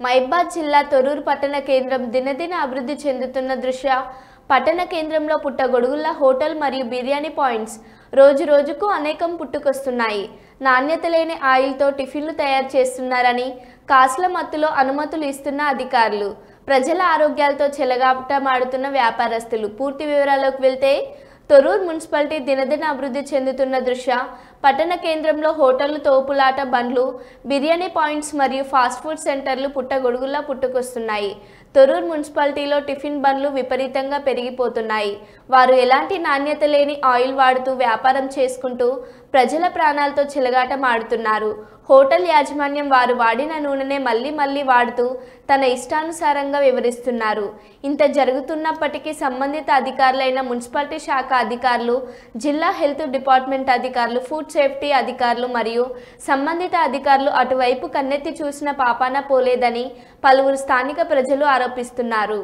మహబూబాబాద్ జిల్లా తొర్రూరు పట్టణ కేంద్రం దినదిన అభివృద్ధి చెందుతున్న దృష్ట్యా పట్టణ కేంద్రంలో పుట్టగొడుగుల హోటల్ మరియు బిర్యానీ పాయింట్స్ రోజు రోజుకు అనేకం పుట్టుకొస్తున్నాయి. నాణ్యత లేని ఆయిల్తో టిఫిన్లు తయారు చేస్తున్నారని కాసుల మత్తులో అనుమతులు ఇస్తున్న అధికారులు, ప్రజల ఆరోగ్యాలతో చెలగాటమాడుతున్న వ్యాపారస్తులు. పూర్తి వివరాల్లోకి వెళ్తే తొర్రూరు మున్సిపాలిటీ దినదిన అభివృద్ధి చెందుతున్న దృష్ట్యా పట్టణ కేంద్రంలో హోటళ్లు, తోపులాట బండ్లు, బిర్యానీ పాయింట్స్ మరియు ఫాస్ట్ ఫుడ్ సెంటర్లు పుట్టగొడుగుల్లా పుట్టుకొస్తున్నాయి. తొర్రూరు మున్సిపాలిటీలో టిఫిన్ బండ్లు విపరీతంగా పెరిగిపోతున్నాయి. వారు ఎలాంటి నాణ్యత లేని ఆయిల్ వాడుతూ వ్యాపారం చేసుకుంటూ ప్రజల ప్రాణాలతో చెలగాటమాడుతున్నారు. హోటల్ యాజమాన్యం వారు వాడిన నూనెనే మళ్ళీ వాడుతూ తన ఇష్టానుసారంగా వివరిస్తున్నారు. ఇంత జరుగుతున్నప్పటికీ సంబంధిత అధికారులైన మున్సిపాలిటీ శాఖ అధికారులు, జిల్లా హెల్త్ డిపార్ట్మెంట్ అధికారులు, ఫుడ్ సేఫ్టీ అధికారులు మరియు సంబంధిత అధికారులు అటువైపు కన్నెత్తి చూసిన పాపాన పోలేదని పలువురు స్థానిక ప్రజలు ఆరోపిస్తున్నారు.